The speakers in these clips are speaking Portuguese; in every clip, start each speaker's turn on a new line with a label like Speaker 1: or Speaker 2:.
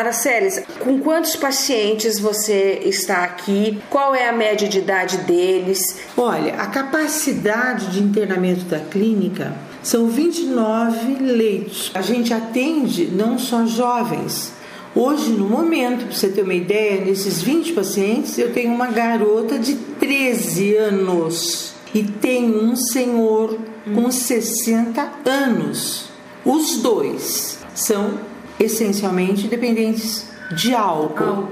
Speaker 1: Araceles, com quantos pacientes você está aqui? Qual é a média de idade deles?
Speaker 2: Olha, a capacidade de internamento da clínica são 29 leitos. A gente atende não só jovens. Hoje, no momento, para você ter uma ideia, nesses 20 pacientes, eu tenho uma garota de 13 anos e tenho um senhor com 60 anos. Os dois são essencialmente dependentes de álcool,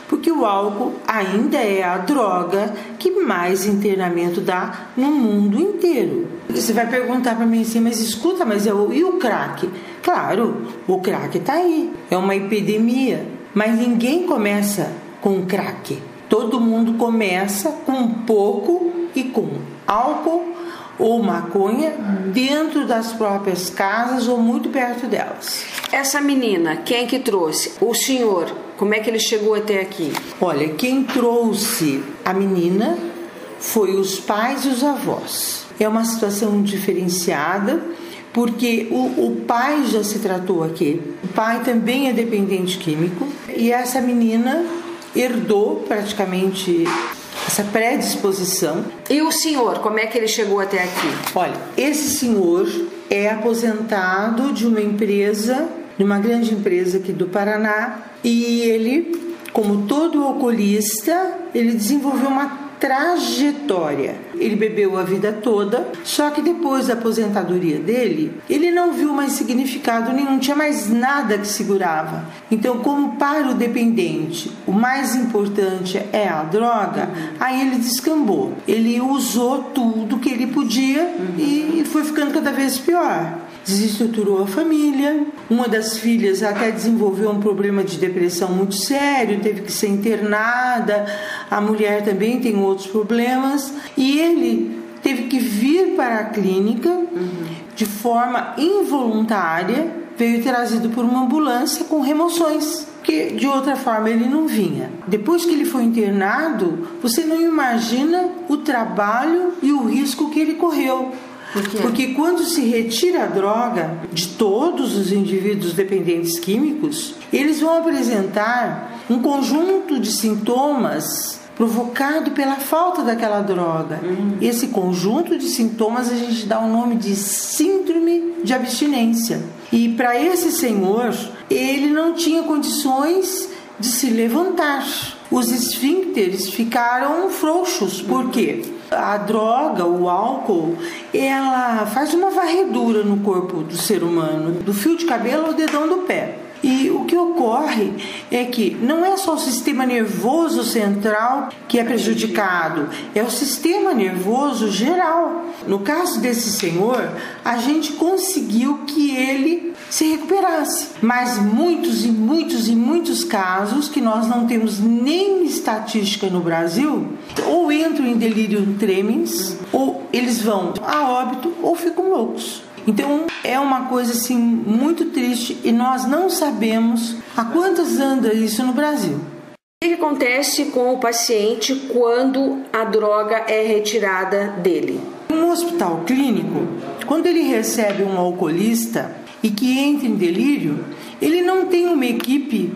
Speaker 2: porque o álcool ainda é a droga que mais internamento dá no mundo inteiro. Você vai perguntar para mim assim, mas escuta, e o crack? Claro, o crack está aí, é uma epidemia, mas ninguém começa com crack. Todo mundo começa com pouco e com álcool ou maconha dentro das próprias casas ou muito perto delas.
Speaker 1: Essa menina, quem que trouxe? O senhor, como é que ele chegou até aqui?
Speaker 2: Olha, quem trouxe a menina foi os pais e os avós. É uma situação diferenciada, porque o pai já se tratou aqui. O pai também é dependente químico e essa menina herdou praticamente essa predisposição.
Speaker 1: E o senhor, como é que ele chegou até aqui?
Speaker 2: Olha, esse senhor é aposentado de uma empresa, de uma grande empresa aqui do Paraná, e ele, como todo alcoolista, ele desenvolveu uma trajetória. Ele bebeu a vida toda, só que depois da aposentadoria dele, ele não viu mais significado nenhum, não tinha mais nada que segurava. Então, como para o dependente, o mais importante é a droga, aí ele descambou. Ele usou tudo que ele podia e foi ficando cada vez pior. Desestruturou a família. Uma das filhas até desenvolveu um problema de depressão muito sério, teve que ser internada. A mulher também tem outros problemas. E ele teve que vir para a clínica de forma involuntária, veio trazido por uma ambulância com remoções, porque de outra forma ele não vinha. Depois que ele foi internado, você não imagina o trabalho e o risco que ele correu. Porque quando se retira a droga de todos os indivíduos dependentes químicos, eles vão apresentar um conjunto de sintomas provocado pela falta daquela droga. Esse conjunto de sintomas a gente dá o nome de síndrome de abstinência. E para esse senhor, ele não tinha condições de se levantar. Os esfíncteres ficaram frouxos. Por quê? A droga, o álcool, ela faz uma varredura no corpo do ser humano, do fio de cabelo ao dedão do pé. E o que ocorre é que não é só o sistema nervoso central que é prejudicado, é o sistema nervoso geral. No caso desse senhor, a gente conseguiu que ele se recuperasse. Mas muitos casos que nós não temos nem estatística no Brasil, ou entram em delírio tremens, ou eles vão a óbito ou ficam loucos. Então é uma coisa assim muito triste e nós não sabemos há quantas anda isso no Brasil.
Speaker 1: O que acontece com o paciente quando a droga é retirada dele?
Speaker 2: No hospital clínico, quando ele recebe um alcoolista e que entra em delírio, ele não tem uma equipe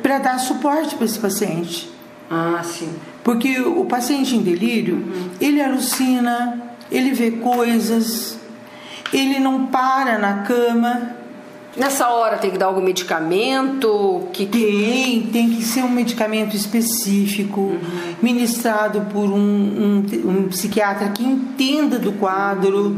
Speaker 2: para dar suporte para esse paciente.
Speaker 1: Ah, sim.
Speaker 2: Porque o paciente em delírio, ele alucina, ele vê coisas, ele não para na cama.
Speaker 1: Nessa hora tem que dar algum medicamento?
Speaker 2: Tem que ser um medicamento específico, ministrado por um psiquiatra que entenda do quadro.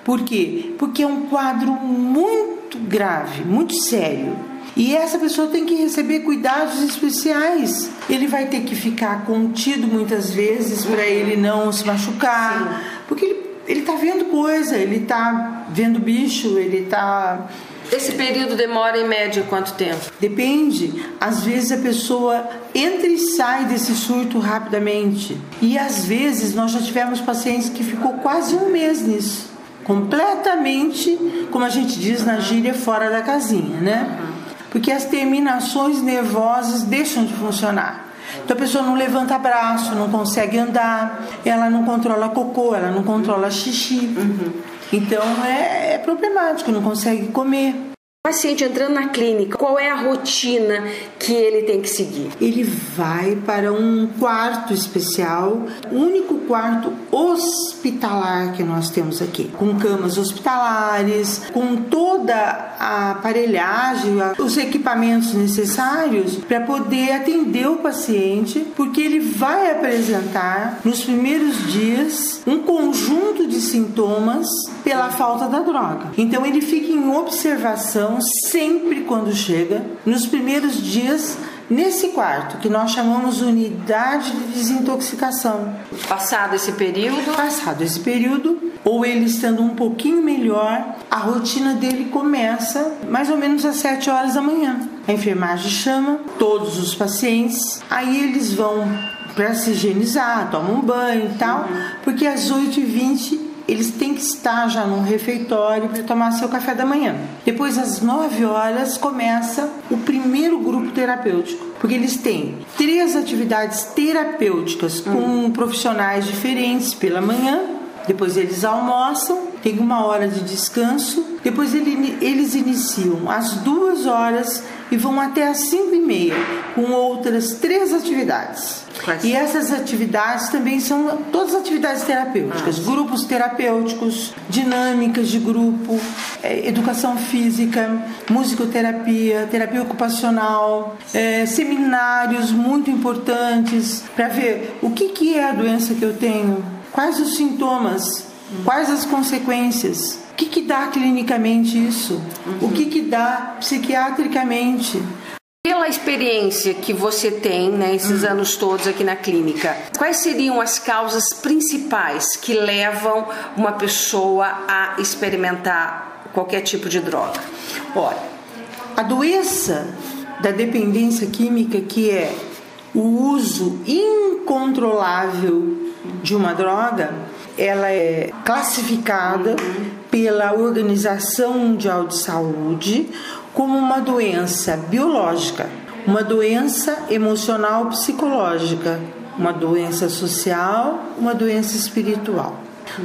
Speaker 2: Por quê? Porque é um quadro muito grave, muito sério. E essa pessoa tem que receber cuidados especiais. Ele vai ter que ficar contido muitas vezes para ele não se machucar. Sim. Porque ele está vendo coisa, ele está vendo bicho, ele está...
Speaker 1: Esse período demora em média quanto tempo?
Speaker 2: Depende. Às vezes a pessoa entra e sai desse surto rapidamente. E às vezes nós já tivemos pacientes que ficou quase um mês nisso. Completamente, como a gente diz na gíria, fora da casinha, né? Porque as terminações nervosas deixam de funcionar. Então a pessoa não levanta braço, não consegue andar, ela não controla cocô, ela não controla xixi. Então é problemático, não consegue comer.
Speaker 1: O paciente entrando na clínica, qual é a rotina que ele tem que seguir?
Speaker 2: Ele vai para um quarto especial, o único quarto hospitalar que nós temos aqui, com camas hospitalares, com toda a aparelhagem, os equipamentos necessários para poder atender o paciente, porque ele vai apresentar nos primeiros dias um conjunto de sintomas pela falta da droga. Então ele fica em observação sempre quando chega, nos primeiros dias, nesse quarto, que nós chamamos unidade de desintoxicação.
Speaker 1: Passado esse período, ou ele estando um pouquinho melhor, a rotina dele começa mais ou menos às 7 horas da manhã. A enfermagem chama todos os pacientes, aí eles vão para se higienizar, tomam um banho e tal, porque às 8h20 eles têm que estar já no refeitório para tomar seu café da manhã. Depois, às 9 horas, começa o primeiro grupo terapêutico, porque eles têm 3 atividades terapêuticas com profissionais diferentes pela manhã. Depois eles almoçam, tem 1 hora de descanso. Depois eles iniciam às 2 horas e vão até às 5h30 com outras 3 atividades. E essas atividades também são todas atividades terapêuticas, grupos terapêuticos, dinâmicas de grupo, educação física, musicoterapia, terapia ocupacional, seminários muito importantes para ver o que é a doença que eu tenho, quais os sintomas, quais as consequências, o que dá clinicamente isso, o que dá psiquiatricamente. Pela experiência que você tem, né, esses anos todos aqui na clínica, quais seriam as causas principais que levam uma pessoa a experimentar qualquer tipo de droga?
Speaker 2: Olha, a doença da dependência química, que é o uso incontrolável de uma droga, ela é classificada pela Organização Mundial de Saúde como uma doença biológica, uma doença emocional psicológica, uma doença social, uma doença espiritual.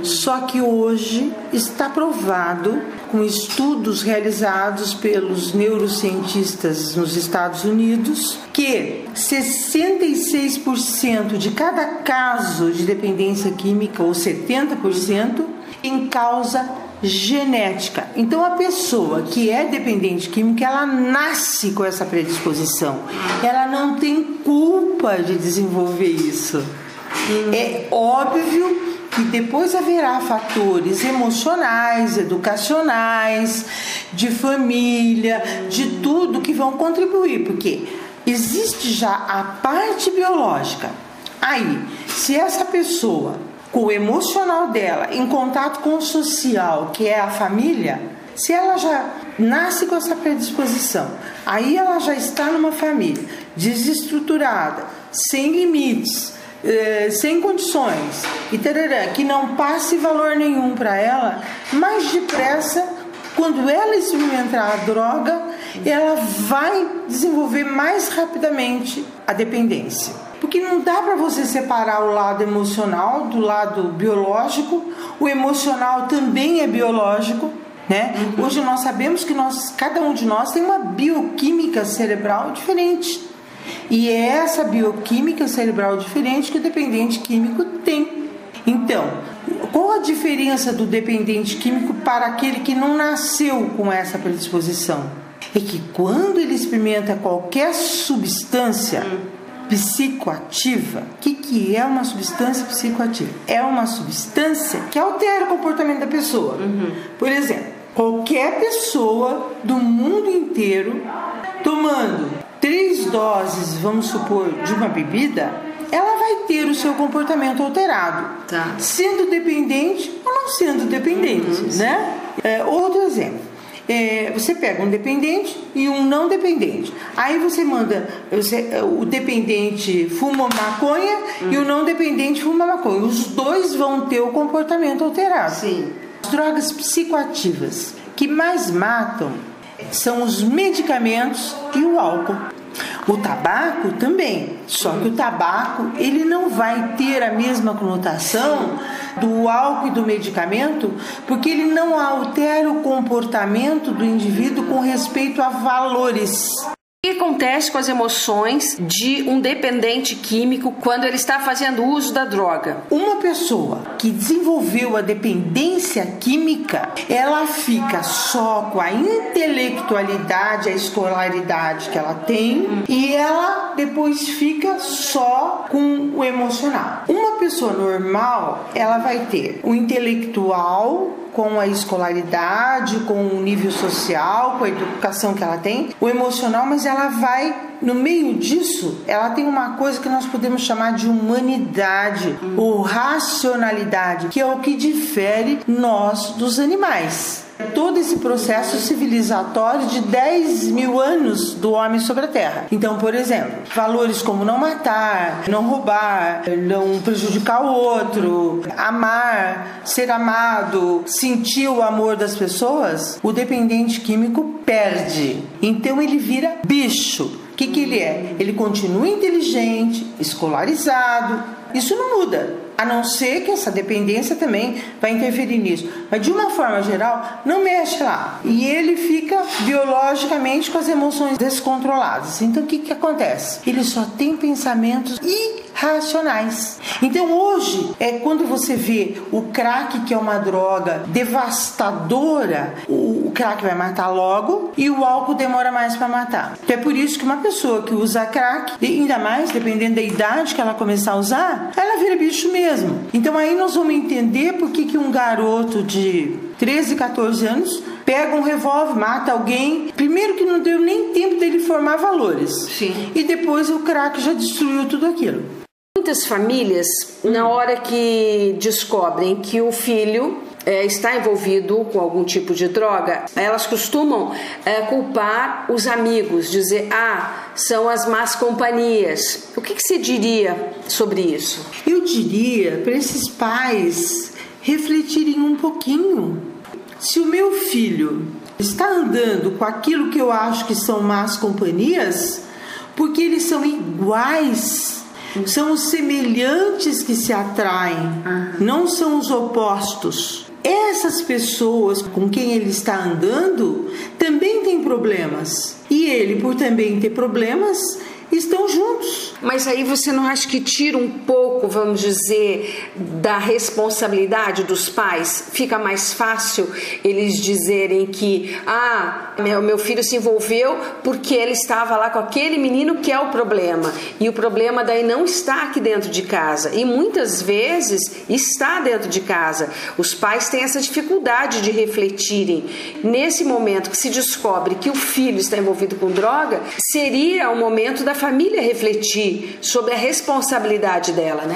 Speaker 2: Só que hoje está provado, com estudos realizados pelos neurocientistas nos Estados Unidos, que 66% de cada caso de dependência química, ou 70%, tem causa genética. Então a pessoa que é dependente química, ela nasce com essa predisposição. Ela não tem culpa de desenvolver isso. É óbvio que depois haverá fatores emocionais, educacionais, de família, de tudo que vão contribuir, porque existe já a parte biológica. Aí, se essa pessoa, com o emocional dela, em contato com o social, que é a família, se ela já nasce com essa predisposição, aí ela já está numa família desestruturada, sem limites, sem condições, e tarará, que não passe valor nenhum para ela, mais depressa, quando ela experimentar a droga, ela vai desenvolver mais rapidamente a dependência. Porque não dá para você separar o lado emocional do lado biológico. O emocional também é biológico, né? Hoje nós sabemos que cada um de nós tem uma bioquímica cerebral diferente. E é essa bioquímica cerebral diferente que o dependente químico tem. Então, qual a diferença do dependente químico para aquele que não nasceu com essa predisposição? É que quando ele experimenta qualquer substância psicoativa, o que é uma substância psicoativa? É uma substância que altera o comportamento da pessoa. Por exemplo, qualquer pessoa do mundo inteiro tomando 3 doses, vamos supor, de uma bebida, ela vai ter o seu comportamento alterado, sendo dependente ou não sendo dependente, né? Outro exemplo. Você pega um dependente e um não dependente. Aí você manda o dependente fuma maconha e o não dependente fuma maconha. Os dois vão ter o comportamento alterado.
Speaker 1: Sim.
Speaker 2: As drogas psicoativas que mais matam são os medicamentos e o álcool. O tabaco também, só que o tabaco ele não vai ter a mesma conotação
Speaker 1: do álcool e do medicamento, porque ele não altera o comportamento do indivíduo com respeito a valores.
Speaker 3: O que acontece com as emoções de um dependente químico quando ele está fazendo uso da droga?
Speaker 1: Uma pessoa que desenvolveu a dependência química, ela fica só com a intelectualidade, a escolaridade que ela tem, e ela depois fica só com o emocional. Uma pessoa normal, ela vai ter o intelectual com a escolaridade, com o nível social, com a educação que ela tem, o emocional, mas ela vai, no meio disso, ela tem uma coisa que nós podemos chamar de humanidade ou racionalidade, que é o que difere nós dos animais. Todo esse processo civilizatório de 10 mil anos do homem sobre a Terra. Então, por exemplo, valores como não matar, não roubar, não prejudicar o outro, amar, ser amado, sentir o amor das pessoas, o dependente químico perde. Então ele vira bicho. O que ele é? Ele continua inteligente, escolarizado. Isso não muda. A não ser que essa dependência também vai interferir nisso. Mas de uma forma geral, não mexe lá. E ele fica biologicamente com as emoções descontroladas. Então o que acontece? Ele só tem pensamentos irracionais. Então hoje, quando você vê o crack, que é uma droga devastadora, o crack vai matar logo e o álcool demora mais para matar. Então é por isso que uma pessoa que usa crack, ainda mais dependendo da idade que ela começar a usar, ela vira bicho mesmo. Então aí nós vamos entender por que um garoto de 13, 14 anos pega um revólver, mata alguém. Primeiro que não deu nem tempo dele formar valores.
Speaker 3: Sim.
Speaker 1: E depois o crack já destruiu tudo aquilo.
Speaker 3: Muitas famílias, na hora que descobrem que o filho está envolvido com algum tipo de droga, elas costumam culpar os amigos, dizer, são as más companhias. O que você diria sobre isso?
Speaker 1: Eu diria para esses pais refletirem um pouquinho. Se o meu filho está andando com aquilo que eu acho que são más companhias, porque eles são iguais, são os semelhantes que se atraem, não são os opostos. Essas pessoas com quem ele está andando também têm problemas. E ele, por também ter problemas, estão juntos.
Speaker 3: Mas aí você não acha que tira um pouco, vamos dizer, da responsabilidade dos pais? Fica mais fácil eles dizerem que meu filho se envolveu porque ele estava lá com aquele menino que é o problema. E o problema daí não está aqui dentro de casa. E muitas vezes está dentro de casa. Os pais têm essa dificuldade de refletirem. Nesse momento que se descobre que o filho está envolvido com droga, seria o momento da família refletir sobre a responsabilidade dela, né?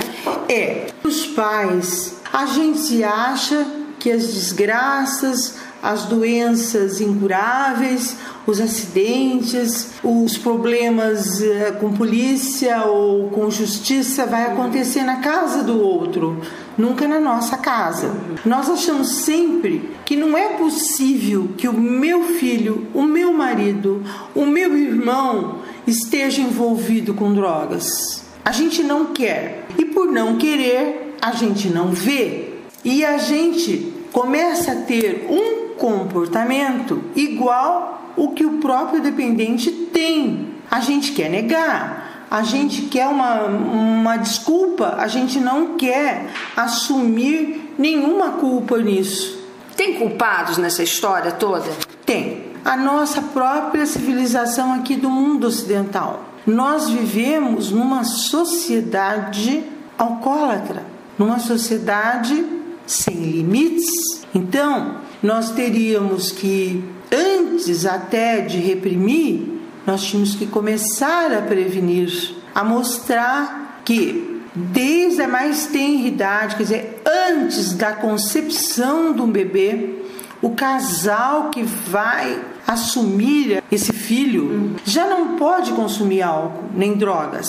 Speaker 1: Os pais, a gente acha que as desgraças, as doenças incuráveis, os acidentes, os problemas com polícia ou com justiça vai acontecer na casa do outro, nunca na nossa casa. Nós achamos sempre que não é possível que o meu filho, o meu marido, o meu irmão esteja envolvido com drogas. A gente não quer. E por não querer, a gente não vê. E a gente começa a ter um comportamento igual o que o próprio dependente tem. A gente quer negar, a gente quer uma desculpa, a gente não quer assumir nenhuma culpa nisso.
Speaker 3: Tem culpados nessa história toda?
Speaker 1: Tem. A nossa própria civilização aqui do mundo ocidental. Nós vivemos numa sociedade alcoólatra, numa sociedade sem limites. Então, nós teríamos que, antes até de reprimir, nós tínhamos que começar a prevenir, a mostrar que desde a mais tenra idade, quer dizer, antes da concepção de um bebê, o casal que vai assumir esse filho já não pode consumir álcool nem drogas.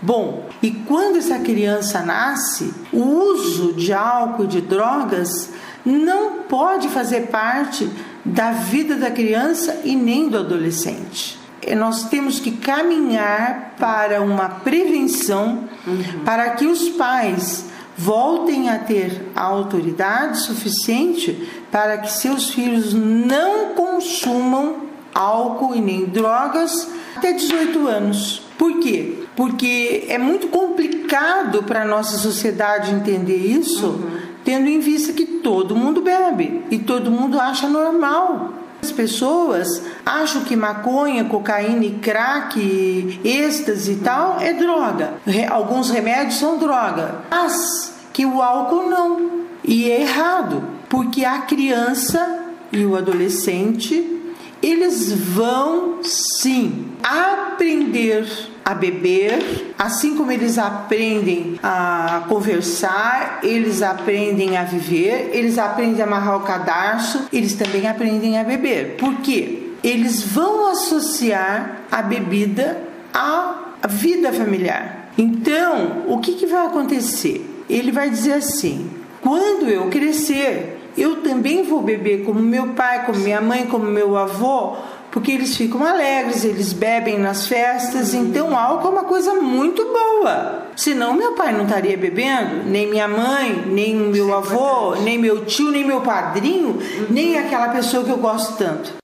Speaker 1: Bom, e quando essa criança nasce, o uso de álcool e de drogas não pode fazer parte da vida da criança e nem do adolescente. Nós temos que caminhar para uma prevenção, para que os pais voltem a ter a autoridade suficiente para que seus filhos não consumam álcool e nem drogas até 18 anos. Por quê? Porque é muito complicado para a nossa sociedade entender isso, tendo em vista que todo mundo bebe e todo mundo acha normal. As pessoas acham que maconha, cocaína e crack, êxtase e tal é droga. Alguns remédios são droga, mas que o álcool não. E é errado, porque a criança e o adolescente, eles vão sim aprender a beber, assim como eles aprendem a conversar, eles aprendem a viver, eles aprendem a amarrar o cadarço, eles também aprendem a beber. Por quê? Eles vão associar a bebida à vida familiar. Então, o que vai acontecer? Ele vai dizer assim: quando eu crescer, eu também vou beber como meu pai, como minha mãe, como meu avô, porque eles ficam alegres, eles bebem nas festas, então álcool é uma coisa muito boa. Senão meu pai não estaria bebendo, nem minha mãe, nem meu avô, nem meu tio, nem meu padrinho, nem aquela pessoa que eu gosto tanto.